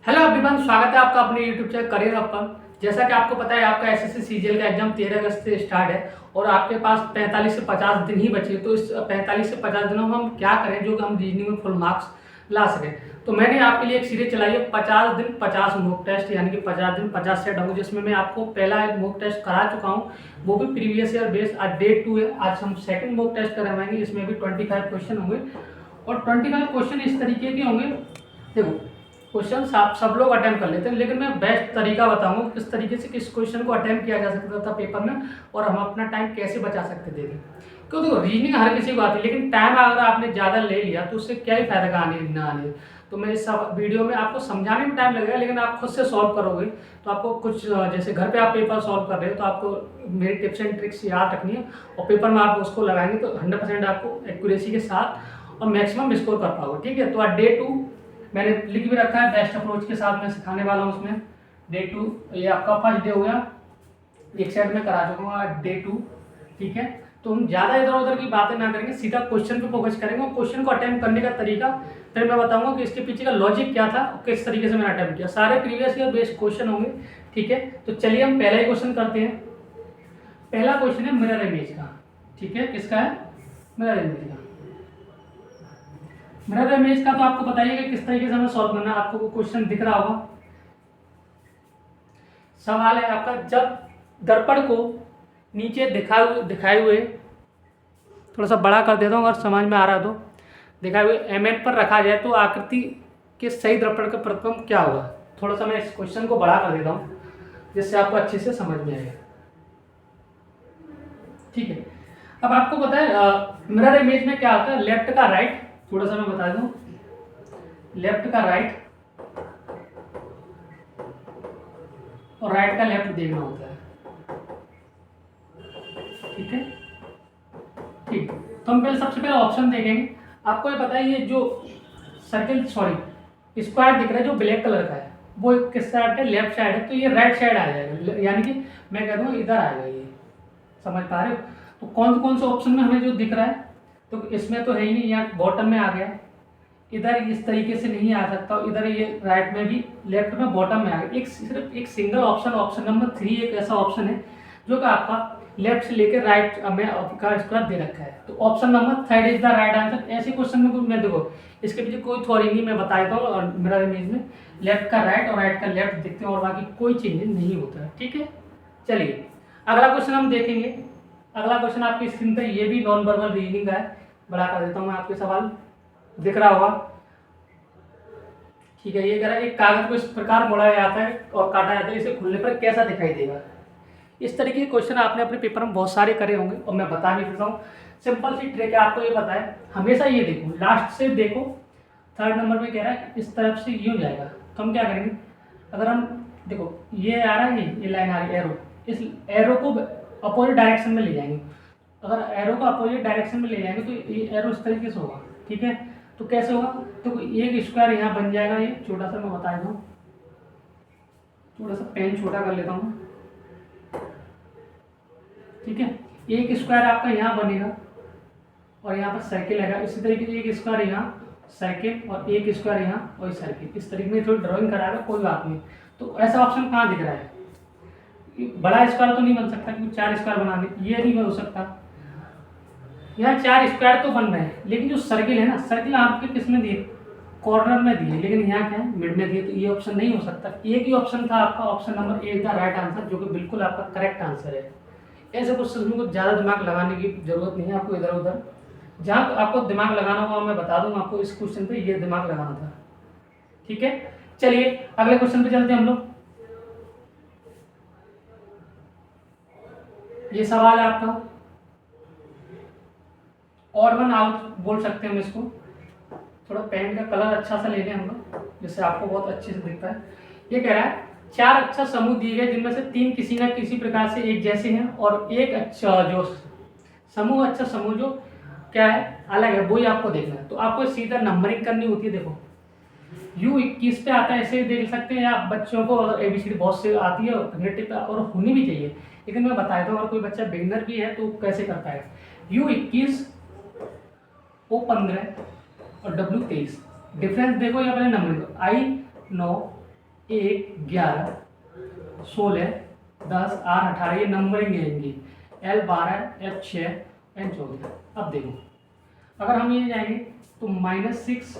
Hello everyone, स्वागत है आपका अपने यूट्यूब चैनल करियर हब पर। जैसा कि आपको पता है, आपका एसएससी सीजीएल का एग्जाम 13 अगस्त से स्टार्ट है और आपके पास 45 से 50 दिन ही बचे। तो इस 45 से 50 दिनों में हम क्या करें जो कि हम रीजनिंग में फुल मार्क्स ला सकें। तो मैंने आपके लिए एक सीरीज चलाई है 50 दिन 50 मॉक टेस्ट, यानी कि 50 दिन 50 सेट होंगे, जिसमें मैं आपको पहला एक मॉक टेस्ट करा चुका हूँ, वो भी प्रीवियस ईयर बेस्ड। आज डे 2 है। आज हम सेकंड मॉक टेस्ट करवाएंगे। इसमें भी 25 क्वेश्चन होंगे और 25 क्वेश्चन इस तरीके के होंगे। देखो, क्वेश्चन आप सब लोग अटेम्प्ट कर लेते हैं, लेकिन मैं बेस्ट तरीका बताऊंगा किस तरीके से किस क्वेश्चन को अटेम्प्ट किया जा सकता था पेपर में और हम अपना टाइम कैसे बचा सकते थे। क्योंकि देखो, रीजनिंग हर किसी को आती है, लेकिन टाइम अगर आपने ज़्यादा ले लिया तो उससे क्या ही फायदा आने ना आने। तो मैं इस सब वीडियो में आपको समझाने में टाइम लगेगा, लेकिन आप खुद से सॉल्व करोगे तो आपको कुछ जैसे घर पे आप पेपर सॉल्व कर रहे हो तो आपको मेरी टिप्स एंड ट्रिक्स याद रखनी है और पेपर में आप उसको लगाएंगे तो 100% आपको एक्यूरेसी के साथ और मैक्सिमम स्कोर कर पाओगे। ठीक है, तो आज डे 2 मैंने लिख भी रखा है, बेस्ट अप्रोच के साथ मैं सिखाने वाला हूँ उसमें। डे 2 ये आपका फर्स्ट डे हो गया, एक सेट में करा चुका हूँ डे 2। ठीक है, तो हम ज़्यादा इधर उधर की बातें ना करेंगे, सीधा क्वेश्चन पे फोकस करेंगे और क्वेश्चन को अटेम्प्ट करने का तरीका फिर मैं बताऊंगा कि इसके पीछे का लॉजिक क्या था और किस तरीके से मैंने अटेम्प्ट किया। सारे प्रीवियस ईयर बेस्ड क्वेश्चन होंगे। ठीक है, तो चलिए हम पहला ही क्वेश्चन करते हैं। पहला क्वेश्चन है मिरर इमेज का। ठीक है, किसका है? मिरर इमेज का। मिरर इमेज का तो आपको बताइए कि किस तरीके से हमें सॉल्व करना है। आपको क्वेश्चन दिख रहा होगा। सवाल है आपका, जब दर्पण को नीचे दिखाए हुए थोड़ा सा बड़ा कर देता हूँ अगर समझ में आ रहा तो, दिखाए हुए एमएन पर रखा जाए तो आकृति के सही दर्पण का प्रतिबिंब क्या होगा। थोड़ा सा मैं इस क्वेश्चन को बड़ा कर देता हूँ जिससे आपको अच्छे से समझ में आएगा। ठीक है, अब आपको पता है मिरर इमेज में क्या होता है, लेफ्ट का राइट, थोड़ा सा मैं बता दूं, लेफ्ट का राइट और राइट का लेफ्ट देखना होता है। ठीक है, ठीक, तो हम पहले सबसे पहले ऑप्शन देखेंगे। आपको ये पता है ये जो सर्किल स्क्वायर दिख रहा है जो ब्लैक कलर का है वो किस साइड है? लेफ्ट साइड है, तो ये राइट साइड आ जाएगा, यानी कि मैं कह दूंगा इधर आएगा। ये समझ पा रहे हो? तो कौन से ऑप्शन में हमें जो दिख रहा है, तो इसमें तो है ही नहीं, यहाँ बॉटम में आ गया, इधर इस तरीके से नहीं आ सकता, इधर ये राइट में भी, लेफ्ट में, बॉटम में आ गया। एक सिर्फ एक सिंगल ऑप्शन नंबर 3 एक ऐसा ऑप्शन है जो कि आपका लेफ्ट से लेकर राइट में का स्क्वायर दे रखा है। तो option number 3 is the right answer. ऐसे क्वेश्चन में मैं देखो इसके पीछे कोई थ्योरी नहीं, मैं बता देता हूँ। और मिरर इमेज में लेफ्ट का राइट और राइट का लेफ्ट दिखते हैं और बाकी कोई चेंज नहीं होता है। ठीक है, चलिए अगला क्वेश्चन हम देखेंगे। अगला क्वेश्चन आपकी स्क्रीन पर, ये भी नॉन वर्बल रीजनिंग का है। बड़ा कर देता हूँ मैं, आपके सवाल दिख रहा होगा। ठीक है, ये कह रहा है एक कागज को इस प्रकार मोड़ा जाता है और काटा जाता है, इसे खुलने पर कैसा दिखाई देगा। इस तरीके के क्वेश्चन आपने अपने पेपर में बहुत सारे करे होंगे और मैं बता भी देता हूँ। सिंपल सी ट्रिक है, आपको ये पता है, हमेशा ये देखो, लास्ट से देखो। 3rd नंबर में कह रहा है इस तरफ से यूँ जाएगा, तो हम क्या करेंगे, अगर हम देखो ये आ रहा है, ये लाइन आ रही है एरो, इस एरो को अपोजिट डायरेक्शन में ले जाएंगे। अगर एरो को अपोजिट डायरेक्शन में ले जाएंगे तो ये एरो इस तरीके से होगा। ठीक है, तो कैसे होगा, तो एक स्क्वायर यहाँ बन जाएगा। ये छोटा सा मैं बता देता हूँ, थोड़ा सा पेन छोटा कर लेता हूँ। ठीक है, एक स्क्वायर आपका यहाँ बनेगा और यहाँ पर सर्किल आएगा। इसी तरीके से एक स्क्वायर यहाँ सर्किल और एक स्क्वायर यहाँ और सर्किल। इस तरीके में थोड़ी ड्राइंग कराएगा, कोई बात नहीं। तो ऐसा ऑप्शन कहाँ दिख रहा है? बड़ा स्क्वायर तो नहीं बन सकता क्योंकि 4 स्क्वायर बनाने, ये नहीं बन सकता। यहाँ 4 स्क्वायर तो बन रहे हैं, लेकिन जो सर्किल है ना, सर्किल आपके किस में दिए? कॉर्नर में दिए, लेकिन यहाँ क्या है? मिड में दिए, तो ये ऑप्शन नहीं हो सकता। एक ही ऑप्शन था आपका, option number 1 the right answer, जो कि बिल्कुल आपका करेक्ट आंसर है। ऐसे क्वेश्चन में कुछ ज़्यादा दिमाग लगाने की जरूरत नहीं है आपको। इधर उधर जहाँ आपको दिमाग लगाना होगा मैं बता दूंगा आपको। इस क्वेश्चन पे ये दिमाग लगाना था। ठीक है, चलिए अगले क्वेश्चन पे चलते हैं हम लोग। ये सवाल है आपका, और वन आउट बोल सकते हैं हम इसको। थोड़ा पेन का कलर अच्छा सा ले लें हम लोग, जिससे आपको बहुत अच्छे से दिखता है। ये कह रहा है 4 अच्छा समूह दिए गए जिनमें से 3 किसी न किसी प्रकार से एक जैसे हैं और एक अच्छा जो समूह, अच्छा समूह जो क्या है अलग है, वही आपको देखना है। तो आपको सीधा नंबरिंग करनी होती है। देखो U21 पे आता है, ऐसे देख सकते हैं। या बच्चों को अगर ABCD बहुत से आती है फिंगरटिप और होनी भी चाहिए, लेकिन मैं बता देता हूँ अगर कोई बच्चा बिगिनर भी है तो कैसे करता है। U21 O15 और W23, डिफरेंस देखो यहाँ पहले नंबर I9 1, 11, 16, 10, 8, 18 ये नंबरिंग है इनकी। L 12, F 6, N 14। अब देखो अगर हम ये जाएंगे तो -6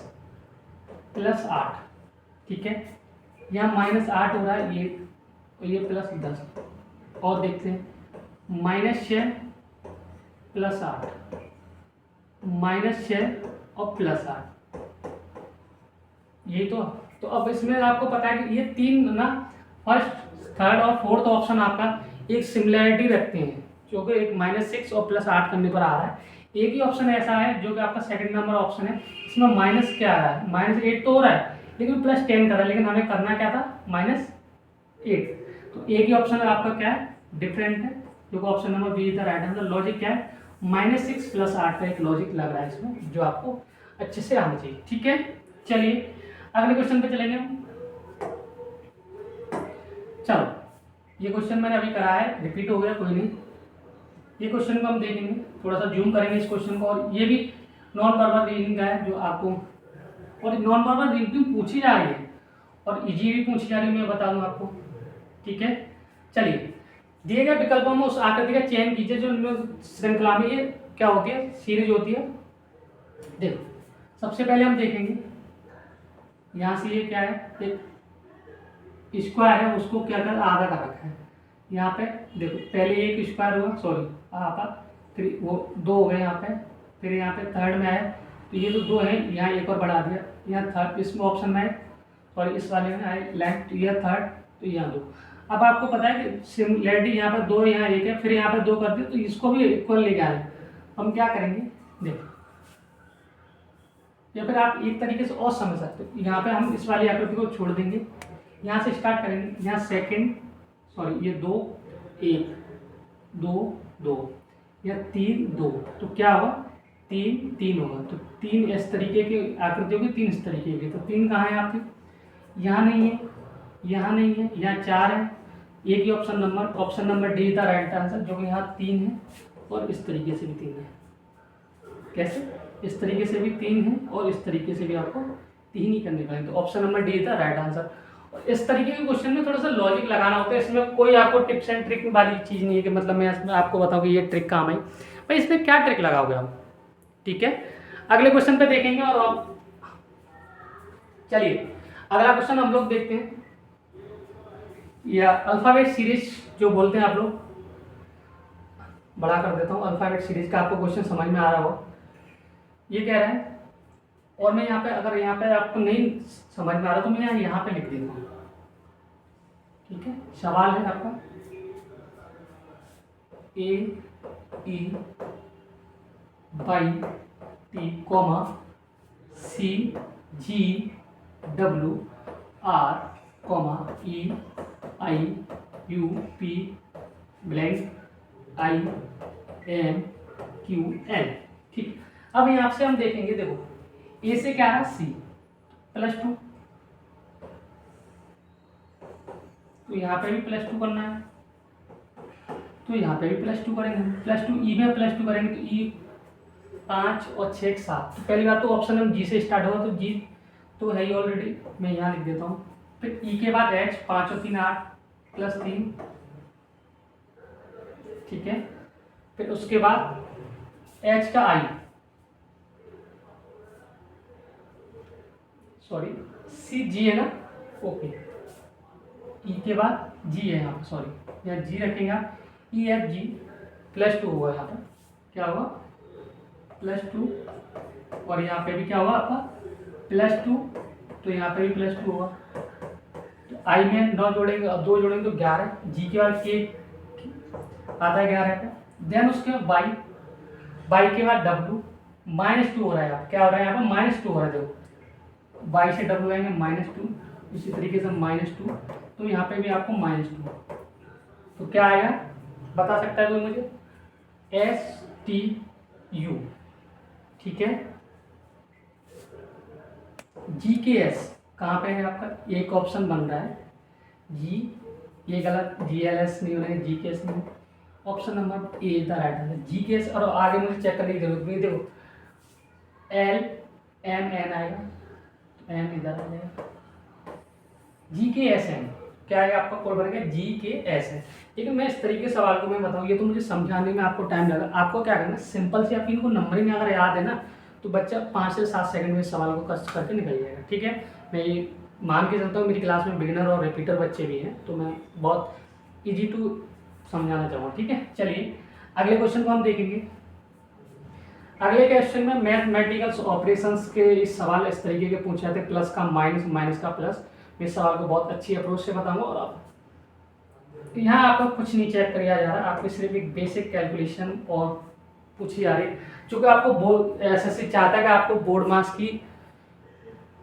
+ 8, ठीक है, यहाँ -8 हो रहा है ये, और ये +10। और देखते हैं -6 + 8, -6 और +8, यही तो अब इसमें आपको पता है कि ये तीन ना फर्स्ट, थर्ड और फोर्थ ऑप्शन आपका एक सिमिलैरिटी रखते हैं, जो कि एक -6 और +8 करने पर आ रहा है। एक ही ऑप्शन ऐसा है जो कि आपका सेकंड नंबर ऑप्शन है, इसमें माइनस क्या आ रहा है, -8 तो हो रहा है लेकिन +10 कर रहा है, लेकिन हमें करना क्या था, -8। तो एक ही ऑप्शन आपका क्या है, डिफरेंट है, जो कि option number B is the right answer. Logic क्या है, -6 + 8 का एक लॉजिक लग रहा है इसमें, जो आपको अच्छे से आना चाहिए। ठीक है, चलिए अगले क्वेश्चन पे चलेंगे हम। चलो ये क्वेश्चन मैंने अभी कराया है, रिपीट हो गया, कोई नहीं। ये क्वेश्चन को हम देखेंगे, थोड़ा सा जूम करेंगे इस क्वेश्चन को, और ये भी नॉन वर्बल रीडिंग का है जो आपको, और नॉन वर्बल रीडिंग पूछी जा रही है और इजी भी पूछी जा रही है, मैं बता दूं आपको। ठीक है, चलिए दिए गए विकल्पों में उस आकृति का चयन कीजिए जो श्रृंखला में ये क्या होती है, सीरीज होती है। देखो सबसे पहले हम देखेंगे यहाँ से, ये क्या है, एक स्क्वायर है, उसको क्या कर आधा कर रखा है। यहाँ पे देखो पहले एक स्क्वायर हुआ, सॉरी आपका, फिर वो 2 हो गए यहाँ पे, फिर यहाँ पे थर्ड में आए तो ये जो 2 है यहाँ एक और बढ़ा दिया, यहाँ थर्ड इसमें ऑप्शन में आए, सॉरी इस वाले में आए लेफ्ट, यह थर्ड, तो यहाँ 2। अब आपको पता है कि सिमिलैरिटी यहाँ पर 2, यहाँ 1 है, फिर यहाँ पर 2 कर दिए, तो इसको भी इक्वल लेके आए। हम क्या करेंगे देखो, या फिर आप एक तरीके से और समझ सकते हो, यहाँ पे हम इस वाली आकृति को छोड़ देंगे, यहाँ से स्टार्ट करेंगे, यहाँ सेकंड, सॉरी ये 2, 1, 2, 2, या 3, 2, तो क्या होगा, 3, 3 होगा। तो 3 इस तरीके की आकृति होगी, 3 इस तरीके की। तो 3 कहाँ है आपके, यहाँ नहीं है, यहाँ नहीं है, यहाँ 4 है, एक ही ऑप्शन नंबर डी था राइट आंसर, जो कि यहाँ 3 है, और इस तरीके से भी 3 है। कैसे, इस तरीके से भी 3 है और इस तरीके से भी आपको 3 ही करने पड़ेंगे, तो ऑप्शन नंबर डी था राइट आंसर। और इस तरीके के क्वेश्चन में थोड़ा सा लॉजिक लगाना होता है, इसमें कोई आपको टिप्स एंड ट्रिक वाली चीज़ नहीं है कि मतलब मैं इसमें आपको बताऊँ कि ये ट्रिक काम आई, भाई इसमें क्या ट्रिक लगाओगे आप। ठीक है, अगले क्वेश्चन पे देखेंगे। और आप चलिए अगला क्वेश्चन हम लोग देखते हैं, या अल्फाबेट सीरीज जो बोलते हैं आप लोग, बड़ा कर देता हूँ, अल्फाबेट सीरीज का आपको क्वेश्चन समझ में आ रहा हो। ये कह रहा है, और मैं यहाँ पे अगर यहाँ पे आपको नहीं समझ में आ रहा तो मैं यहाँ पे लिख देता हूँ। ठीक है, सवाल है आपका AEYT, CGWR, ठीक। अब यहाँ से हम देखेंगे, देखो ए से क्या है, C +2, तो यहाँ पे भी +2 करना है, तो यहाँ पे भी +2 करेंगे, +2 ई में +2 करेंगे, तो ई 5 और 6 7। तो पहली बात तो ऑप्शन हम जी से स्टार्ट होगा, तो जी तो है ही ऑलरेडी, मैं यहाँ लिख देता हूँ। फिर ई के बाद H, 5 और 3 8 +3, ठीक है। फिर उसके बाद H का I, सॉरी सी जी है ना, ओके, ई के बाद जी है यहाँ पर, सॉरी यहाँ जी रखेंगे, EFG +2 होगा, यहाँ पर क्या होगा +2, और यहाँ पे भी क्या होगा आपका +2, तो यहाँ पे भी +2 होगा। तो आई में 9 जोड़ेंगे और 2 जोड़ेंगे तो 11, जी के बाद के आता है 11 पे, देन उसके बाद बाई के बाद W, -2 हो रहा है, यहाँ क्या हो रहा है, यहाँ पर -2 हो रहा है, देखो बाई से W आएंगे -2, इसी तरीके से -2, तो यहाँ पे भी आपको -2, तो क्या आएगा बता सकता है कोई मुझे, STU, ठीक है। GKS कहाँ पे है आपका, एक ऑप्शन बन रहा है जी, ये गलत, GLS नहीं होना है, GKS नहीं, option number A the right answer GKS। और आगे मुझे चेक करने की जरूरत नहीं, देखो LMN आएगा, M इधर आ जाएगा, GKSN क्या है आपका कोड बनेगा GKSN। लेकिन मैं इस तरीके के सवाल को मैं बताऊँ, ये तो मुझे समझाने में आपको टाइम लगा। आपको क्या करना है, सिंपल से आप इनको नंबरिंग अगर याद है ना तो बच्चा 5 से 7 सेकंड में इस सवाल को कस करके निकल जाएगा। ठीक है, मैं ये मान के चलता हूँ मेरी क्लास में बिगिनर और रिपीटर बच्चे भी हैं, तो मैं बहुत ईजी टू समझाना चाहूँगा। ठीक है, चलिए अगले क्वेश्चन को हम देखेंगे। अगले क्वेश्चन में मैथमेटिकल्स ऑपरेशंस के इस सवाल इस तरीके के पूछे जाते हैं, प्लस का माइनस, माइनस का प्लस। मैं इस सवाल को बहुत अच्छी अप्रोच से बताऊंगा। और अब यहाँ आपको कुछ नहीं चेक किया जा रहा, आपको सिर्फ एक बेसिक कैलकुलेशन और पूछी जा रही है, चूँकि आपको बोर्ड एसएससी चाहता है कि आपको बोर्ड मार्क्स की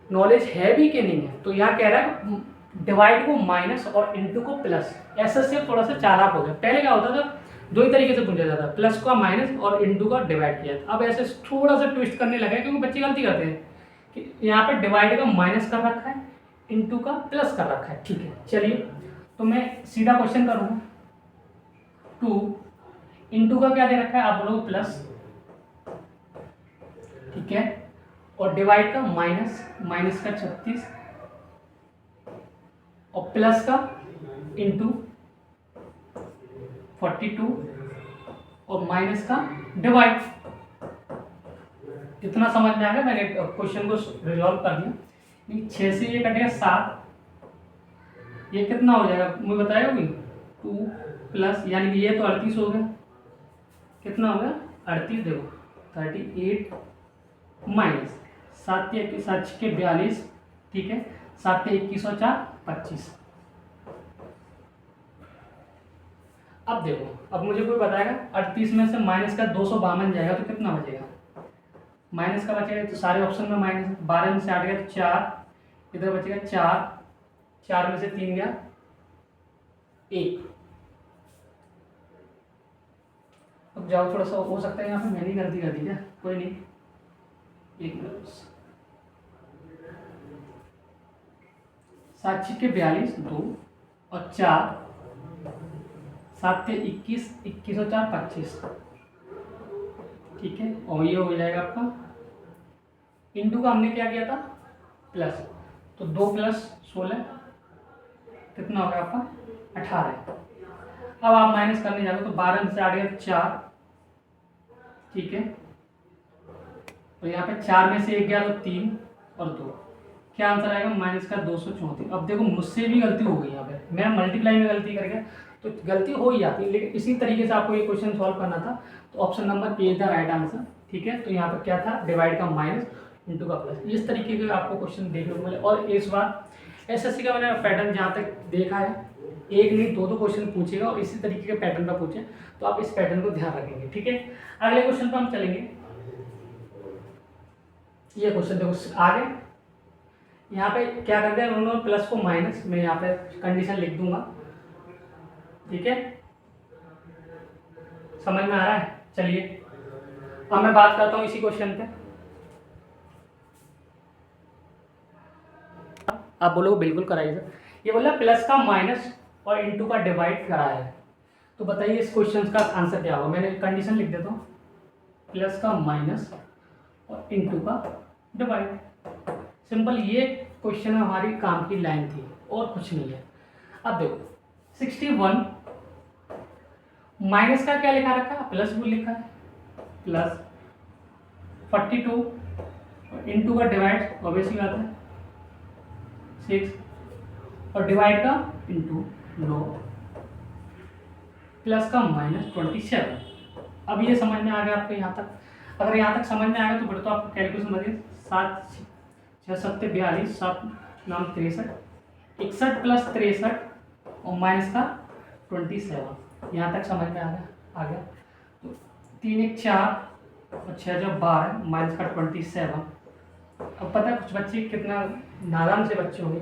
नॉलेज है भी कि नहीं है। तो यहाँ कह रहा है डिवाइड को माइनस और इंटू को प्लस। एसएससी थोड़ा सा चालाक हो गया, पहले क्या होता था दो ही तरीके से पूछा जाता है, प्लस का माइनस और इंटू का डिवाइड किया था। अब ऐसे थोड़ा सा ट्विस्ट करने लगा है, क्योंकि बच्चे गलती करते हैं कि यहाँ पे डिवाइड का माइनस कर रखा है, इंटू का प्लस कर रखा है। ठीक है, चलिए तो मैं सीधा क्वेश्चन करूँगा। 2 इंटू का क्या दे रखा है आप बोलोगे प्लस, ठीक है, और डिवाइड का माइनस, माइनस का 36 और प्लस का इंटू 42 और माइनस का डिवाइड। इतना समझ में आ गया, मैंने क्वेश्चन को रिजॉल्व कर दिया। 6 से ये कटेगा 7, ये कितना हो जाएगा मुझे बताएगा कोई? 2 प्लस यानी कि ये तो 38 हो गया, कितना हो गया 38, देखो 38 माइनस 7 के 7 के 42, ठीक है, 7 के 21 और 4 25। अब देखो, अब मुझे कोई बताएगा 38 में से माइनस का 252 जाएगा तो कितना बचेगा? माइनस का बचेगा तो सारे ऑप्शन में माइनस। 12 में से 8 गया तो 4, इधर बचेगा 4, 4 में से 3 गया 1। अब जाओ, थोड़ा सा हो सकता है यहाँ पे मैंने गलती कर दी क्या, कोई नहीं, 1 मिनट। 7 छिक्के 42, 2 और 4, 7 के 21, 21 और 4 25, ठीक है, और ये हो जाएगा आपका इंटू का हमने क्या किया था प्लस, तो 2 प्लस 16 कितना हो गया आपका 18। अब आप माइनस करने जाओगे तो 12 में से 8 गया 4, ठीक है, तो यहाँ पे 4 में से 1 गया तो 3 और 2, क्या आंसर आएगा माइनस का 234। अब देखो मुझसे भी गलती हो गई, यहाँ पे मैं मल्टीप्लाई में गलती कर गया, तो गलती हो ही जाती है, लेकिन इसी तरीके से आपको ये क्वेश्चन सॉल्व करना था। तो ऑप्शन नंबर ए था राइट आंसर, ठीक है। तो यहाँ पर क्या था, डिवाइड का माइनस इंटू का प्लस, इस तरीके के आपको क्वेश्चन देखने को मिले। और इस बार एसएससी का मैंने पैटर्न जहाँ तक देखा है, एक नहीं दो क्वेश्चन पूछेगा और इसी तरीके के पैटर्न का पूछे, तो आप इस पैटर्न को ध्यान रखेंगे, ठीक है। अगले क्वेश्चन पर हम चलेंगे। ये क्वेश्चन देखो आगे, यहाँ पे क्या करते हैं उन्होंने प्लस को माइनस, मैं यहाँ पे कंडीशन लिख दूंगा, ठीक है, समझ में आ रहा है। चलिए अब मैं बात करता हूँ इसी क्वेश्चन पे। आप बोलोगे बिल्कुल कराइए सर, ये बोला प्लस का माइनस और इंटू का डिवाइड कराया है, तो बताइए इस क्वेश्चन का आंसर क्या होगा। मैंने कंडीशन लिख देता हूँ, प्लस का माइनस और इंटू का डिवाइड। सिंपल, ये क्वेश्चन हमारी काम की लाइन थी और कुछ नहीं है। अब देखो 61 माइनस का क्या लिखा रखा है, प्लस भी लिखा है, प्लस 42 और इंटू का डिवाइड ऑब्वियसली बात है 6 और डिवाइड का इंटू 9 प्लस का माइनस 27। अब ये समझ में आ गया आपको यहाँ तक। अगर यहाँ तक समझ में आएगा तो फिर तो आपको कैलकुलेशन समझिए, 7 6 7 42, 7 9 63, 61 प्लस 63 और माइनस का 27। यहाँ तक समझ में आ गया। तो 3 1 4 और 6 जो 12 माइनस का 27। अब पता है कुछ बच्चे कितना नादान से बच्चे होंगे,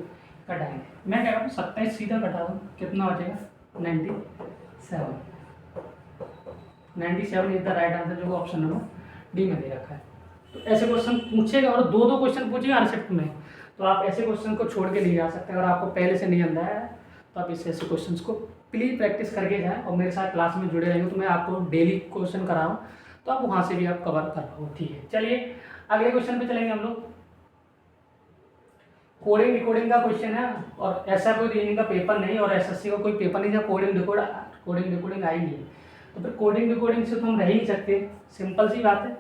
कटाएंगे। मैं कह रहा हूँ 27 सीधा कटा दूँ, कितना बचेगा 97। 97 इज द राइट आंसर, जो ऑप्शन नंबर डी में दे रखा है। तो ऐसे क्वेश्चन पूछेगा और दो क्वेश्चन पूछेगा हर शिफ्ट में, तो आप ऐसे क्वेश्चन को छोड़ के नहीं जा सकते। अगर आपको पहले से नहीं आता है तो आप ऐसे क्वेश्चन को प्लीज़ प्रैक्टिस करके जाएं और मेरे साथ क्लास में जुड़े रहेंगे, तो मैं आपको डेली क्वेश्चन कराऊँ तो आप वहाँ से भी आप कवर कर पाओ, ठीक है। चलिए अगले क्वेश्चन पे चलेंगे हम लोग। कोडिंग डिकोडिंग का क्वेश्चन है और ऐसा कोई रीजनिंग का पेपर नहीं और एसएससी का कोई पेपर नहीं जहाँ कोडिंग डिकोडिंग आई नहीं है, तो फिर कोडिंग डिकोडिंग से तो हम रह ही नहीं सकते। सिंपल सी बात है।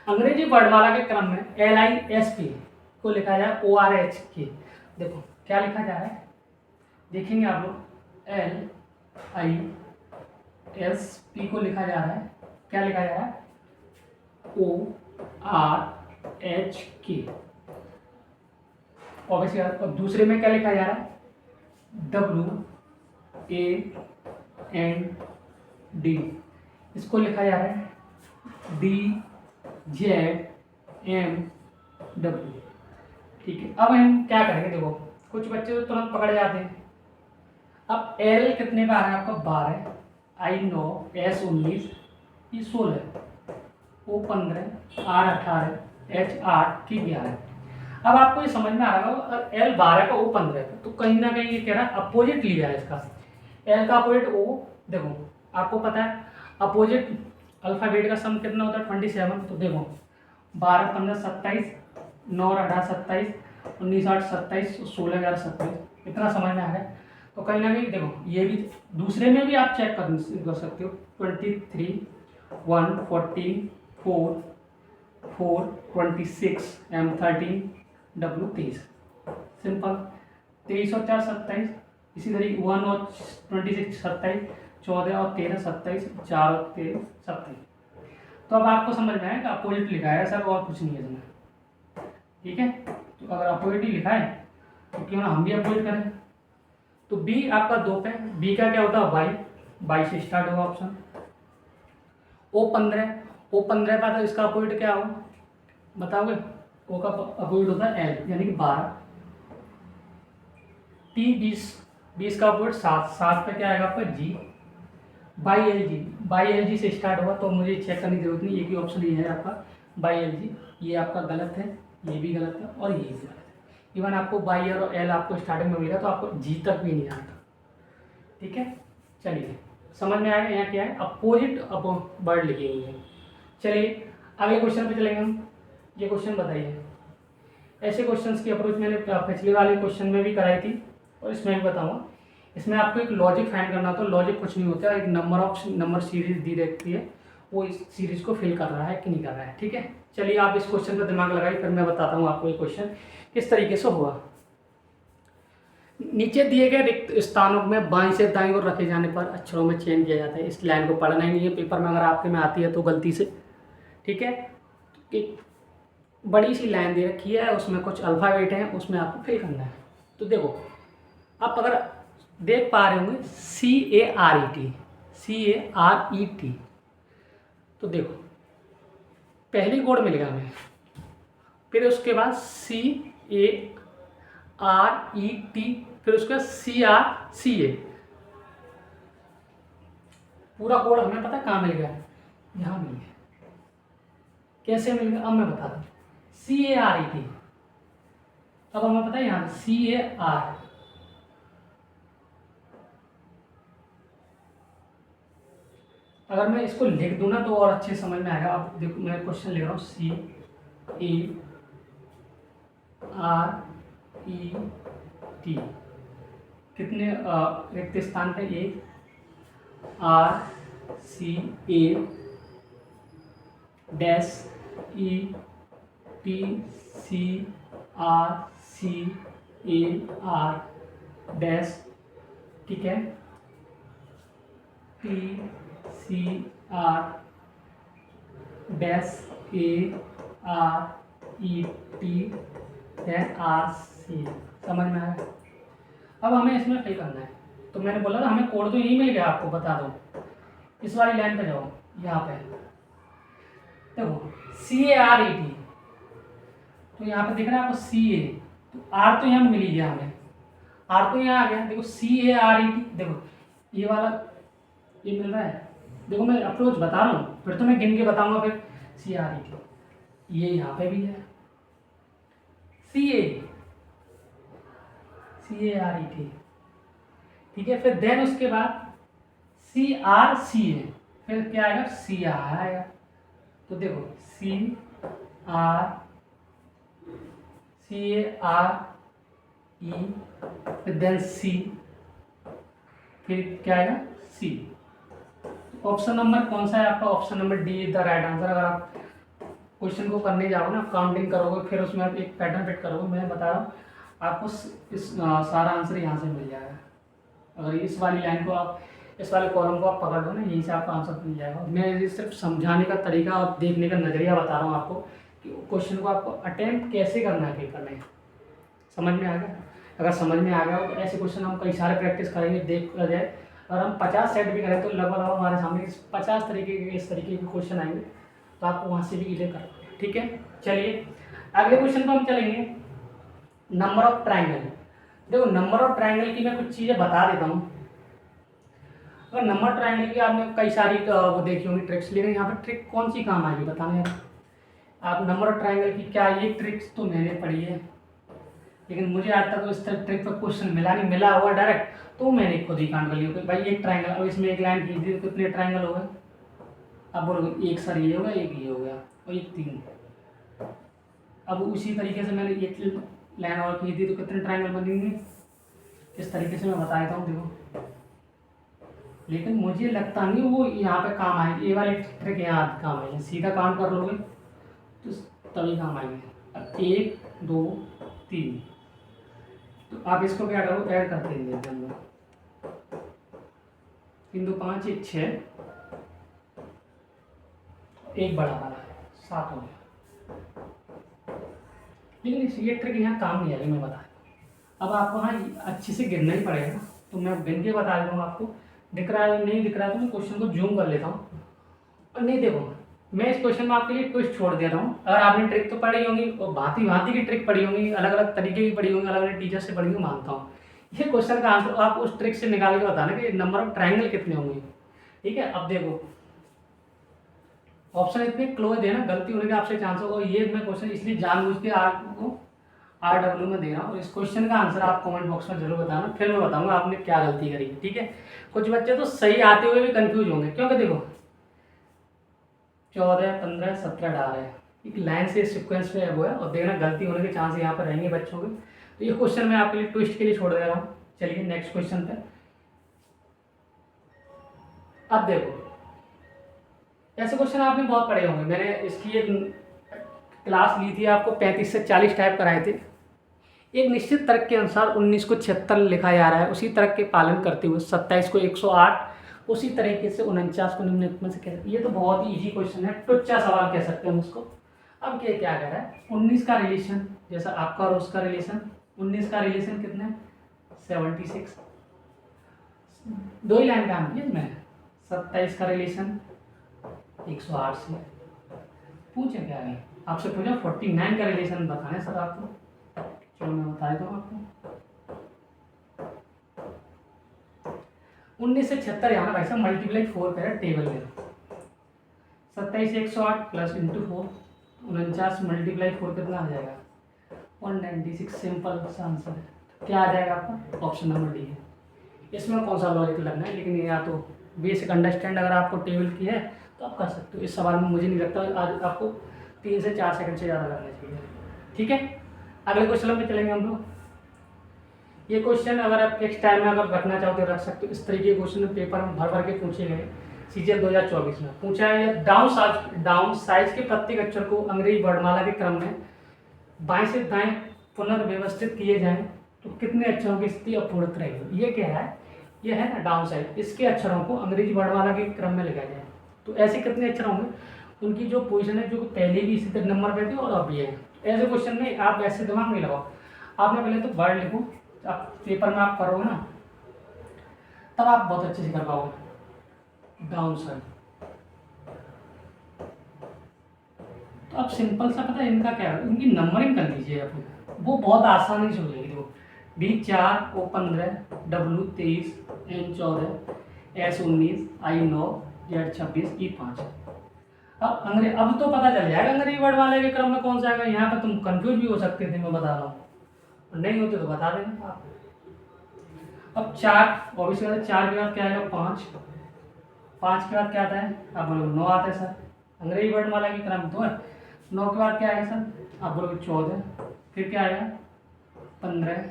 अंग्रेजी वर्णमाला के क्रम में LISP को लिखा जाए ORH। देखो क्या लिखा जा रहा है, देखेंगे आप लोग। LISP को लिखा जा रहा है, क्या लिखा जा रहा है, ORH। ऑब्वियसली। और दूसरे में क्या लिखा जा रहा है, WAND। इसको लिखा जा रहा है DZMW। ठीक है, अब हम क्या करेंगे, देखो कुछ बच्चे तो तुरंत पकड़ जाते हैं। अब L कितने का आ रहा है आपका, 12, I 9, S 19, E 16, O 15, R 18, H 8 की 11। अब आपको ये समझ में आ रहा होगा, L 12 का, O 15 का, तो कहीं ना कहीं ये कह रहा है अपोजिट लिया है इसका। L का अपोजिट O, देखो आपको पता है अपोजिट अल्फाबेट का सम कितना होता है, 27। तो देखो 12 15 27, 9 18 27, 19 8 27, 16 11 27, इतना समझ में आ रहा है। तो कहीं ना कहीं देखो ये भी दूसरे में भी आप चेक कर सकते हो, 23 1 14 4 4 26 M 13 W 23। सिंपल। 23 और 4 27, इसी तरीके 1 और 26 27, 14 और 13 27, 4 और 13 27। तो अब आपको समझ में आया कि अपोजिट लिखा है सर, और कुछ नहीं है इसमें। ठीक है, तो अगर अपोजिट ही लिखा है तो क्यों ना हम भी अपोजिट करें। तो बी आपका 2 पे, बी का क्या होता है, बाई से स्टार्ट होगा ऑप्शन। O 15 का, तो इसका अपोजिट क्या होगा बताओगे, O का अपोजिट होता है L यानी कि 12। T 20 का अपोजिट 7 पे क्या आएगा आपका G। बाई एल जी से स्टार्ट होगा, तो मुझे चेक करने की जरूरत नहीं, एक ही ऑप्शन ये है आपका बाई एल जी। ये आपका गलत है, ये भी गलत है और ये भी गलत है। इवन आपको बाई और एल आपको स्टार्टिंग में मिलेगा तो आपको जी तक भी नहीं आता। ठीक है, चलिए समझ में आएगा यहाँ क्या है, अपोजिट वर्ड लिखी हुई है। चलिए अगले क्वेश्चन पे चलेंगे हम। ये क्वेश्चन बताइए। ऐसे क्वेश्चंस की अप्रोच मैंने पिछले वाले क्वेश्चन में भी कराई थी और इसमें भी बताऊँगा। इसमें आपको एक लॉजिक फाइंड करना होता है। लॉजिक कुछ नहीं होता, एक नंबर सीरीज दी रहती है, वो इस सीरीज को फिल कर रहा है कि नहीं कर रहा है। ठीक है, चलिए आप इस क्वेश्चन पर दिमाग लगाइए, फिर मैं बताता हूँ आपको ये क्वेश्चन किस तरीके से हुआ। नीचे दिए गए रिक्त स्थानों में बाईं से दाईं ओर रखे जाने पर अक्षरों में चयन किया जाता है। इस लाइन को पढ़ना ही नहीं है, पेपर में अगर आपके में आती है तो गलती से। ठीक है, एक बड़ी सी लाइन दे रखी है, उसमें कुछ अल्फ़ाबेट हैं, उसमें आपको फिल करना है। तो देखो आप अगर देख पा रहे होंगे CARET, तो देखो पहली कोड मिलेगा हमें, फिर उसके बाद CARET, फिर उसके बाद CRCA। पूरा कोड हमें पता कहाँ मिल गया, यहाँ मिल गया। कैसे मिल गया अब मैं बता दूँ। CARET, अब हमें पता है यहाँ CAR, अगर मैं इसको लिख दूँ ना तो और अच्छे समझ में आएगा। अब देखो मैं क्वेश्चन लिख रहा हूँ CARET, कितने रिक्त स्थान पे, एक RCA-ETCRCAR, ठीक है, TCR-ARET-RC। समझ में आया। अब हमें इसमें फिल करना है। तो मैंने बोला था हमें कोड तो यही मिल गया, आपको बता दो। इस वाली लाइन पे जाओ, यहाँ पे देखो CARET, तो यहाँ पे दिख रहा है आपको CA, तो R तो यहाँ मिल ही गया हमें, R तो यहाँ आ गया। देखो CARET, देखो ये वाला ये मिल रहा है। देखो मैं अप्रोच बता रहा हूँ, फिर तो मैं गिन के बताऊंगा। फिर CRET, ये यहाँ पे भी है CARET, ठीक है। फिर देन उसके बाद CRCA, फिर क्या आएगा, CR आएगा। तो देखो CAR ई देन सी, फिर क्या आएगा सी। ऑप्शन नंबर कौन सा है आपका? Option number D is the right answer. अगर आप क्वेश्चन को करने जाओगे ना, काउंटिंग करोगे, फिर उसमें आप एक पैटर्न फिट करोगे, मैं बता रहा हूँ आपको इस सारा आंसर यहाँ से मिल जाएगा। अगर इस वाली लाइन को आप, इस वाले कॉलम को आप पकड़ लो ना, यहीं से आपका आंसर मिल जाएगा। मैं ये सिर्फ समझाने का तरीका और देखने का नज़रिया बता रहा हूँ आपको कि क्वेश्चन को आपको अटेम्प्ट कैसे करना है, पेपर में। समझ में आ गया? अगर समझ में आ गया तो ऐसे क्वेश्चन हम कई सारे प्रैक्टिस करेंगे, देख जाए। अगर हम 50 सेट भी करें तो लगभग हमारे सामने 50 तरीके के इस तरीके के क्वेश्चन आएंगे, तो आपको वहाँ से भी क्लियर कर। ठीक है, चलिए अगले क्वेश्चन पर हम चलेंगे। Number of triangle. देखो नंबर ऑफ ट्राइंगल की मैं कुछ चीज़ें बता देता हूँ। और नंबर ट्राइंगल की आपने कई सारी वो देखी होंगी ट्रिक्स, लेकिन यहाँ पर ट्रिक कौन सी काम आएगी बताना यार। आप नंबर ऑफ ट्राइंगल की क्या ये ट्रिक्स तो मैंने पढ़ी है, लेकिन मुझे आज तक तो इस तरह ट्रिक पर क्वेश्चन मिला नहीं, मिला हुआ डायरेक्ट तो मैंने खुद ही काउंट कर लिया भाई एक ट्राइंगल। अब इसमें एक लाइन खींच दी तो कितने ट्राइंगल हो गए? अब बोलोगे एक सर ये हो गया, एक ये हो गया और एक 3। अब उसी तरीके से मैंने एक लाइन और खींच दी तो कितने ट्राइंगल बनेंगे? इस तरीके से मैं बता देता हूँ देखो, लेकिन मुझे लगता नहीं वो यहाँ पे काम आएगी। ये वाली ट्रिक यहाँ काम आएगी, सीधा काउंट कर लोगे तो तभी काम आएंगे। अब 1 2 3, तो आप इसको क्या करो, ऐड करते हैं अंदर 3 2 5 1 6, एक बड़ा वाला 7 हो गया। लेकिन ये ट्रिक यहाँ काम नहीं आएगी, मैं बता। अब आपको हाँ अच्छे से गिनना ही पड़ेगा, तो मैं गिन के बता दूँगा आपको। दिख रहा है नहीं दिख रहा है तो मैं क्वेश्चन को जूम कर लेता हूँ। और नहीं देखो, मैं इस क्वेश्चन में आपके लिए ट्विस्ट छोड़ दे रहा हूँ। अगर आपने ट्रिक तो पढ़ी होंगी और भांति भांति की ट्रिक पढ़ी होंगी, अलग अलग तरीके की पढ़ी होंगी, अलग अलग टीचर से पढ़ी होंगी, मानता हूँ। ये क्वेश्चन का आंसर आप उस ट्रिक से निकाल के बताना कि नंबर ऑफ ट्राइंगल कितने होंगे। ठीक है, अब देखो ऑप्शन इतने क्लोज है ना, गलती होने के आपसे चांस होगा। ये मैं क्वेश्चन इसलिए जानबूझ के आपको RW में दे रहा हूँ। इस क्वेश्चन का आंसर आप कमेंट बॉक्स में जरूर बताना, फिर मैं बताऊंगा आपने क्या गलती करी है। ठीक है, कुछ बच्चे तो सही आते हुए भी कंफ्यूज होंगे, क्योंकि देखो 14 15 17 18 एक लाइन से सिक्वेंस में हुआ है, और देखना गलती होने के चांस यहाँ पर रहेंगे बच्चों के। तो ये क्वेश्चन मैं आपके लिए ट्विस्ट के लिए छोड़ दे रहा हूँ। चलिए नेक्स्ट क्वेश्चन पे। अब देखो ऐसे क्वेश्चन आपने बहुत पढ़े होंगे, मैंने इसकी एक क्लास ली थी, आपको 35 से 40 टाइप कराए थे। एक निश्चित तर्क के अनुसार 19 को 76 लिखा जा रहा है, उसी तर्क के पालन करते हुए 27 को 108, उसी तरीके से 49 को निम्नलिखित में से कह सकते हैं। ये तो बहुत ही इजी क्वेश्चन है, टुच्चा सवाल कह सकते हैं हम उसको। अब क्या कह रहा है, 19 का रिलेशन जैसा आपका और उसका रिलेशन, 19 का रिलेशन कितने 76, दो ही लाइन काम की इसमें। 27 का रिलेशन 108 से। पूछे क्या है आपसे, पूछा 49 का रिलेशन बताना है सर आपको। चलो मैं बता देता हूँ आपको। 19 से 76 यहाँ भाई साहब मल्टीप्लाई 4 करें टेबल में। 27 108 प्लस इंटू 4, 49 मल्टीप्लाई 4 कितना आ जाएगा 196। सिंपल सा आंसर है। क्या आ जाएगा आपका? ऑप्शन नंबर डी है। इसमें कौन सा लॉजिक लगना है, लेकिन या तो बेसिक अंडरस्टैंड अगर आपको टेबल की है तो आप कर सकते हो। इस सवाल में मुझे नहीं लगता आज आपको 3 से 4 सेकंड से ज़्यादा लगना चाहिए। ठीक है, अगले क्वेश्चन में चलेंगे हम लोग। ये क्वेश्चन अगर आप नेक्स्ट टाइम में अगर रखना चाहो तो रख सकते हो। इस तरीके के क्वेश्चन पेपर में भर भर के पूछे गए। CGL 2024 में पूछा है डाउन साइज के प्रत्येक अक्षर को अंग्रेजी वर्णमाला के क्रम में बाएं से दाएं पुनर्व्यवस्थित किए जाएं तो कितने अक्षरों की स्थिति अपूर्णत रहेगी। ये क्या है, ये है ना डाउन साइड, इसके अक्षरों को अंग्रेजी वर्णमाला के क्रम में लिखा जाए तो ऐसे कितने अक्षर होंगे, उनकी जो पोजीशन है, जो पहले भी इसी नंबर पे थी और अब भी है। ऐसे क्वेश्चन में आप ऐसे दिमाग नहीं लगाओ, आपने पहले तो वर्ड लिखो, आप पेपर में आप करोगे ना तब आप बहुत अच्छे से कर पाओगे। डाउन साइड तो आप सिंपल सा पता है इनका क्या है, इनकी नंबरिंग कर लीजिए आप, वो बहुत आसानी से हो जाएगी। देखो D4 O15 W23 N14 S19 I9 Z26 E5। अब तो पता चल जाएगा अंग्रेजी वर्ड वाले के क्रम में कौन सा आएगा। यहाँ पर तुम कंफ्यूज भी हो सकते थे, मैं बता रहा हूँ, नहीं होते तो बता देना आप। अब 4 ऑब्वियसली 4 के बाद क्या आएगा 5, 5 के बाद क्या आता है आप बोलोगे 9 आता है सर, अंग्रेजी वर्ड वाला के क्रम तो है। 9 के बाद क्या आएगा सर आप बोलोगे 14, फिर क्या आएगा 15,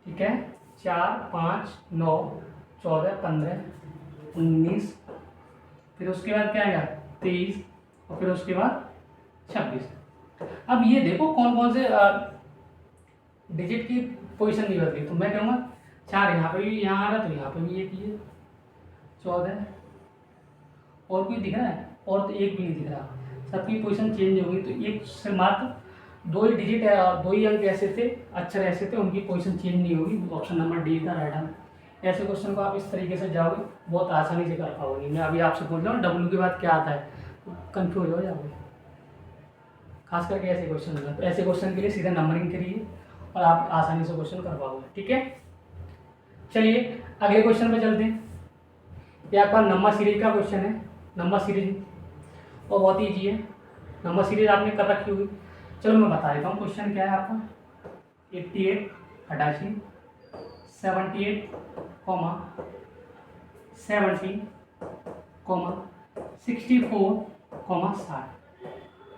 ठीक है, 4, 5, 9, 14, 15, 19, फिर उसके बाद क्या आएगा 23, और फिर उसके बाद 26। अब ये देखो कौन कौन से डिजिट की पोजीशन नहीं बदली, तो मैं कहूँगा 4 यहाँ पे भी यहाँ आ रहा, तो यहाँ पे भी एक ये 14, और कोई दिख रहा है? और तो एक भी नहीं दिख रहा, सबकी पोजीशन चेंज हो गई। तो एक से मात्र 2 ही डिजिट है, 2 ही अंक ऐसे थे, अक्षर ऐसे थे, उनकी पोजीशन चेंज नहीं होगी। ऑप्शन नंबर डी का राइट आंसर। ऐसे क्वेश्चन को आप इस तरीके से जाओगे बहुत आसानी से कर पाओगे। मैं अभी आपसे पूछ रहा हूँ डब्ल्यू के बाद क्या आता है, तो कन्फ्यूज हो जाओगे, खास करके ऐसे क्वेश्चन होगा। तो ऐसे क्वेश्चन के लिए सीधा नंबरिंग करिए और आप आसानी से क्वेश्चन कर पाओगे। ठीक है, चलिए अगले क्वेश्चन पे चलते हैं। ये आपका नंबर सीरीज का क्वेश्चन है, नंबर सीरीज, और बहुत ही ईजी है। नंबर सीरीज आपने कर रखी होगी, चलो मैं बता देता हूँ क्वेश्चन क्या है आपका। 88 88, 78, 70, 64, 60।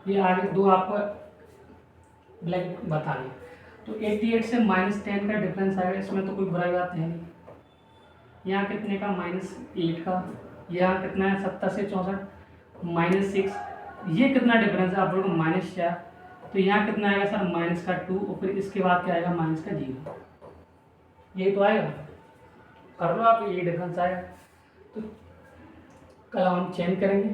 ये आगे दो आपको ब्लैक बताने। तो 88 से -10 का डिफरेंस आएगा, इसमें तो कोई बुराई बात है नहीं। यहाँ कितने का -8 का, यहाँ कितना है 70 से 64, -6, ये कितना डिफरेंस है आप लोगों को -4, तो यहाँ कितना आएगा सर -2, और फिर इसके बाद क्या आएगा -0, यही तो आएगा। कर लो आप, ये डिफरेंस आएगा। तो कल हम चेंज करेंगे।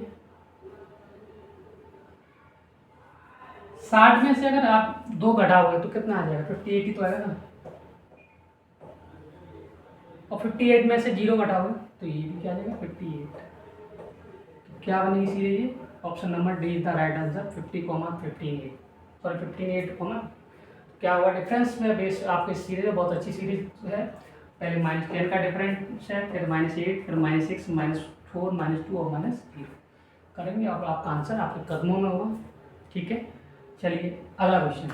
60 में से अगर आप 2 घटाओगे तो कितना आ जाएगा 58 ही तो आएगा ना, और 58 में से 0 घटाओगे तो ये भी क्या आ जाएगा 58। तो क्या बनेगी सीरीज, ये option number D is the right answer. 50,58, sorry 58, क्या हुआ डिफरेंस में बेस आपकी सीरीज है, बहुत अच्छी सीरीज है। पहले -10 का डिफरेंस है, फिर -8, फिर -6, -4, -2 और -0 करेंगे, और आपका आंसर आपके कदमों में होगा। ठीक है, चलिए अगला क्वेश्चन।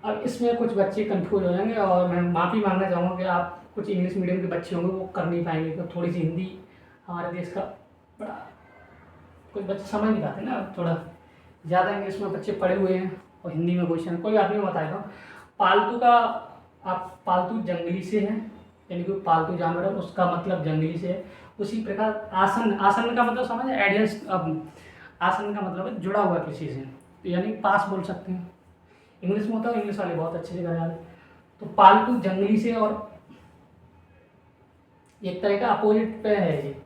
अब इसमें कुछ बच्चे कंफ्यूज हो जाएंगे, और मैं माफ़ी मांगना चाहूँगा कि आप कुछ इंग्लिश मीडियम के बच्चे होंगे वो कर नहीं पाएंगे, तो थोड़ी सी हिंदी हमारे देश का बड़ा कुछ बच्चे समझ नहीं पाते ना, थोड़ा ज़्यादा इंग्लिश में बच्चे पढ़े हुए हैं और हिंदी में क्वेश्चन कोई आदमी बताएगा। पालतू का, आप पालतू जंगली से है, यानी कि पालतू जानवर है उसका मतलब जंगली से है। उसी प्रकार आसन, आसन का मतलब समझ एडियंस, अब आसन का मतलब है जुड़ा हुआ किसी से, तो यानी पास बोल सकते हैं। इंग्लिश में होता है, इंग्लिश वाले बहुत अच्छे से कर जाते। तो पालतू जंगली से, और एक तरह का अपोजिट पे है ये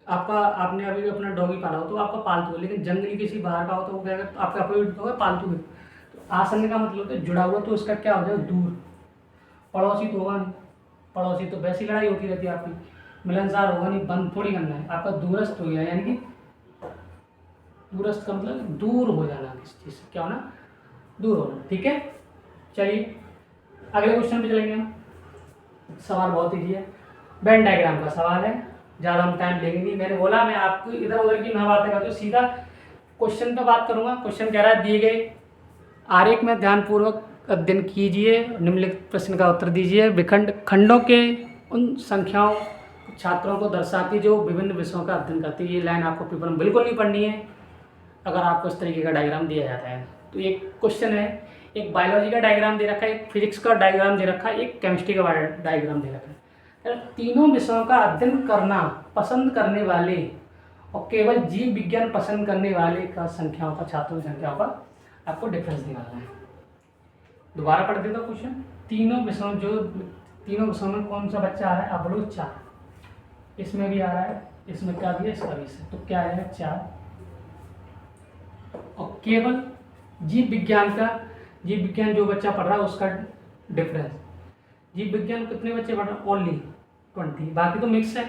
आपका। आपने अभी अपना डॉगी पाला हो तो आपका पालतू है, लेकिन जंगली किसी बाहर का हो तो वो क्या है, आपका अपोजिट होगा पालतू है। तो आसन का मतलब है जुड़ा हुआ, तो उसका क्या हो जाएगा दूर। पड़ोसी तो होगा नहीं, पड़ोसी तो वैसी लड़ाई होती रहती है आपकी। मिलनसार होगा नहीं, बंद थोड़ी करना है आपका। दूरस्थ हो गया, यानी कि दूरस्थ का मतलब दूर हो जाना किसी चीज़ से, क्या होना, दूर होना। ठीक है, चलिए अगले क्वेश्चन पे चलेंगे हम। सवाल बहुत ईजी है, वेन डायग्राम का सवाल है, ज़्यादा हम टाइम लेंगे नहीं। मैंने बोला मैं आपको इधर उधर की ना बातें करता हूँ, सीधा क्वेश्चन पे बात करूँगा। क्वेश्चन कह रहा है दिए गए आरेख में ध्यानपूर्वक अध्ययन कीजिए, निम्नलिखित प्रश्न का उत्तर दीजिए। विखंड खंडों के उन संख्याओं छात्रों को दर्शाती जो विभिन्न विषयों का अध्ययन करती है। ये लाइन आपको पेपर में बिल्कुल नहीं पढ़नी है अगर आपको इस तरीके का डायग्राम दिया जाता है। तो एक क्वेश्चन है, एक बायोलॉजी का डायग्राम दे रखा है, एक फिजिक्स का डायग्राम दे रखा है, एक केमिस्ट्री का डायग्राम दे रखा है। तीनों विषयों का अध्ययन करना पसंद करने वाले और केवल जीव विज्ञान पसंद करने वाले का संख्याओं का, छात्रों की संख्याओं का आपको डिफरेंस निकालना है। दोबारा पढ़ देता हूँ क्वेश्चन। तीनों विषयों में कौन सा बच्चा आ रहा है, अब 4, इसमें भी आ रहा है, इसमें क्या भी है, इसका भी है, तो क्या आएगा 4। और केवल जीव विज्ञान जो बच्चा पढ़ रहा है उसका डिफरेंस। जीव विज्ञान कितने बच्चे पढ़ रहे हैं, ओनली 20, बाकी तो मिक्स है।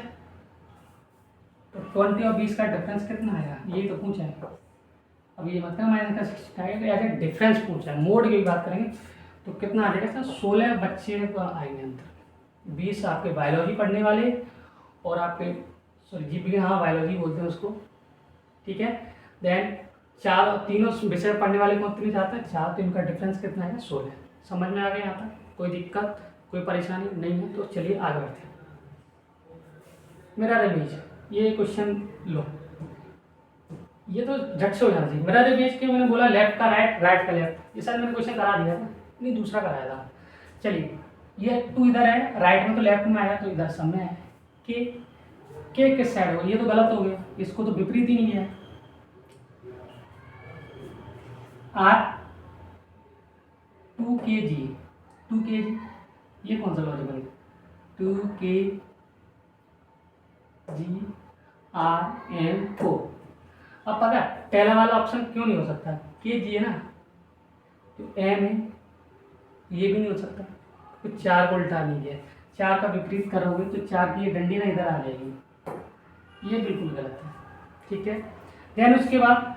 तो 20 और 20 का डिफरेंस कितना आएगा, ये तो पूछा है। अब ये मत करना माइनस का 60 आएगा, तो ऐसे डिफरेंस पूछा है। मोड की भी बात करेंगे तो कितना आ जाएगा सर, 16 बच्चे का आएंगे अंतर। 20 आपके बायोलॉजी पढ़ने वाले और आपके सॉरी जीव विज्ञान, हाँ बायोलॉजी बोलते हैं उसको, ठीक है। देन 4 तीनों विषय पढ़ने वाले कौन कितने चाहते हैं, 4, तो इनका डिफरेंस कितना है 16। समझ में आ गया यहाँ तक, कोई दिक्कत कोई परेशानी नहीं है। तो चलिए आगे बढ़ते हैं। मेरा रिवीज, ये क्वेश्चन लो, ये तो झट से हो जाना चाहिए। मेरा रिवीज के मैंने बोला लेफ्ट का राइट, राइट का लेफ्ट, ये शायद मैंने क्वेश्चन करा दिया था, नहीं दूसरा कराया था। चलिए, ये 2 इधर है, राइट में तो लेफ्ट में आया तो इधर सब में है। के किस साइड हो, ये तो गलत हो गया, इसको तो विपरीत ही नहीं है। आर 2 kg, 2 kg, ये कौन सा लॉजिक बनेगा? 2 kg RM4। अब पता है पहला वाला ऑप्शन क्यों नहीं हो सकता? के जी है ना, तो एम है, ये भी नहीं हो सकता। तो 4 को उल्टा नहीं है, 4 का विपरीत करोगे तो 4 की ये डंडी ना इधर आ जाएगी, ये बिल्कुल गलत है। ठीक है, देन उसके बाद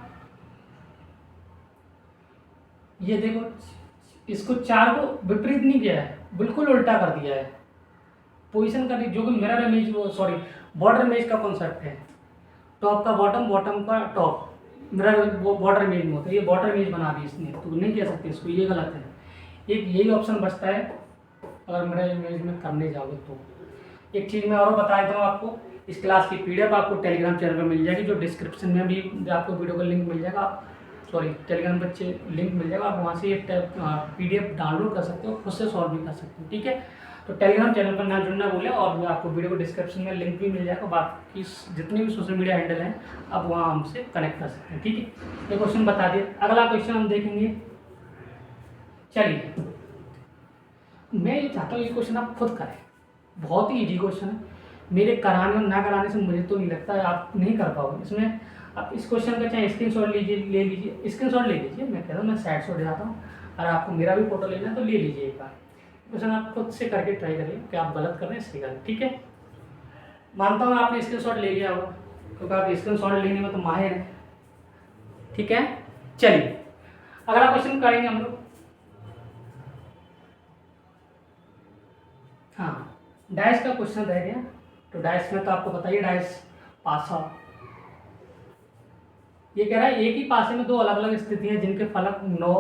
ये देखो, इसको 4 को विपरीत नहीं किया है, बिल्कुल उल्टा कर दिया है। पोजीशन का जो कि मिरर इमेज, वो सॉरी बॉर्डर इमेज का कॉन्सेप्ट है, टॉप का बॉटम, बॉटम का टॉप, मिरर बॉर्डर इमेज में होता है, ये बॉर्डर इमेज बना दी इसने, तो नहीं कह सकते इसको, ये गलत है। एक यही ऑप्शन बचता है अगर मिरर इमेज में करने जाओगे तो। एक चीज़ मैं और बता देता हूँ आपको, इस क्लास की PDF आपको टेलीग्राम चैनल पर मिल जाएगी, जो डिस्क्रिप्शन में भी आपको वीडियो का लिंक मिल जाएगा, आप सॉरी टेलीग्राम पर लिंक मिल जाएगा, आप वहाँ से PDF डाउनलोड कर सकते हो, खुद से सॉल्व भी कर सकते हो। ठीक है, तो टेलीग्राम चैनल पर ना जुड़ना भूलें, और मैं आपको वीडियो को डिस्क्रिप्शन में लिंक भी मिल जाएगा, बाकी जितने भी सोशल मीडिया हैंडल हैं आप वहाँ हमसे कनेक्ट कर सकते हैं। ठीक है, ये क्वेश्चन बता दिए। अगला क्वेश्चन हम देखेंगे। चलिए, मैं ये चाहता हूँ ये क्वेश्चन आप खुद करें, बहुत ही ईजी क्वेश्चन है, मेरे कराने और ना कराने से मुझे तो नहीं लगता है आप नहीं कर पाओगे। इसमें आप इस क्वेश्चन का चाहे स्क्रीनशॉट ले लीजिए, स्क्रीनशॉट ले लीजिए, मैं कहता हूँ मैं साइड शॉट जाता हूँ, और आपको मेरा भी फोटो लेना है तो ले लीजिए एक बार। क्वेश्चन आप खुद से करके ट्राई करिए कि आप गलत कर रहे हैं सही कर रहे हैं। ठीक है, मानता हूँ आपने स्क्रीनशॉट ले लिया होगा, क्योंकि आप स्क्रीनशॉट लेने में तो माहिर हैं। ठीक है, चलिए अगला क्वेश्चन करेंगे हम लोग। हाँ, डाइस का क्वेश्चन रह गया, तो डाइस में तो आपको बताइए डाइस पासा, ये कह रहा है एक ही पासे में दो अलग अलग स्थितियां जिनके फलक 9,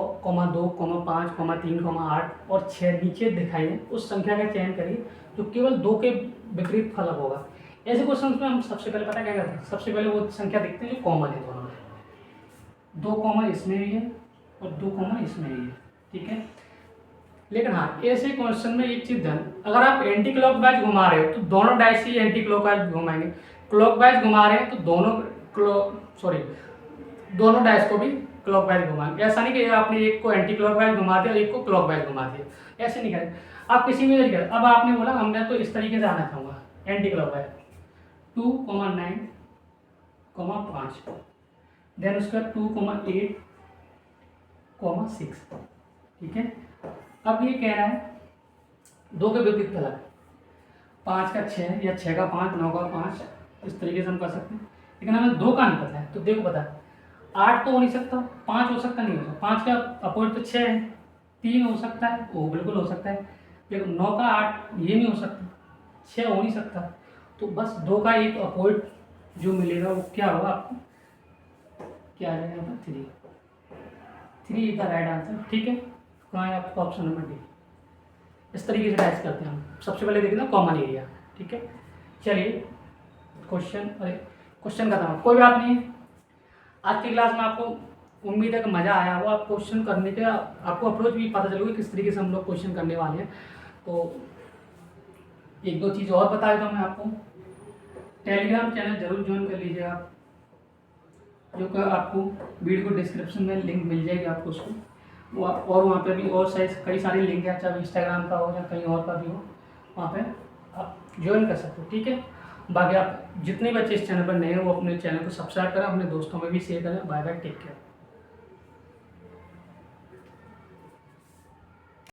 2, 5, 3, 8 और 6 नीचे दिखाई दें, उस संख्या का चयन करिए जो केवल 2 के विपरीत फलक होगा। ऐसे क्वेश्चन में हम सबसे पहले पता क्या करते हैं, सबसे पहले वो संख्या देखते हैं जो कॉमन है दोनों में, 2 कॉमन इसमें भी है और 2 कॉमन इसमें भी है। ठीक है, लेकिन हाँ ऐसे क्वेश्चन में एक चीज ध्यान, अगर आप एंटी क्लॉकवाइज घुमा रहे हो तो दोनों डाइस ही एंटी क्लॉकवाइज घुमाएंगे, क्लॉकवाइज घुमा रहे हैं तो दोनों डाइस को भी क्लॉकवाइज घुमाएंगे। ऐसा नहीं कि आपने एक को एंटी क्लॉकवाइज घुमा दिया और एक को क्लॉकवाइज घुमा दिया, ऐसे नहीं करें आप किसी में नहीं करें। अब आपने बोला हमने तो इस तरीके से आना चाहूँगा एंटी क्लॉकवाइज 2, 9, 5, देन उसका 2, 8, 6। ठीक है, अब ये कह रहा है 2 के विपरीत फलक, 5 का 6 या 6 का 5, 9 का 5, इस तरीके से हम कर सकते हैं, लेकिन हमें 2 का नहीं पता है। तो देखो पता है 8 तो हो नहीं सकता, 5 हो सकता नहीं हो सकता, 5 का अपोजिट तो 6 है, 3 हो सकता है, वो बिल्कुल हो सकता है, लेकिन 9 का 8 ये नहीं हो सकता, 6 हो नहीं सकता, तो बस 2 का एक अपोजिट जो मिलेगा वो क्या होगा आपको, क्या आ जाएगा 3 का राइट आंसर। ठीक है, कहाँ है आपका ऑप्शन नंबर डी। इस तरीके से डाइस करते हैं हम। सबसे पहले देखना कॉमन एरिया। ठीक है, चलिए क्वेश्चन का था, कोई बात नहीं। आज की क्लास में आपको उम्मीद है कि मज़ा आया हो, आप क्वेश्चन करने के आपको अप्रोच भी पता चलोगे किस तरीके से हम लोग क्वेश्चन करने वाले हैं। तो एक दो चीज़ और बता देता हूँ मैं आपको, टेलीग्राम चैनल जरूर ज्वाइन कर लीजिए आप, जो कि आपको वीडियो को डिस्क्रिप्शन में लिंक मिल जाएगी आपको उसको, और वहाँ पे भी और कई सारे लिंक हैं, चाहे इंस्टाग्राम का हो या कहीं और का भी हो, वहाँ पे आप ज्वाइन कर सकते हो। ठीक है, बाकी आप जितने बच्चे इस चैनल पर नए हो वो अपने चैनल को सब्सक्राइब करें, अपने दोस्तों में भी शेयर करें। Bye bye, take care.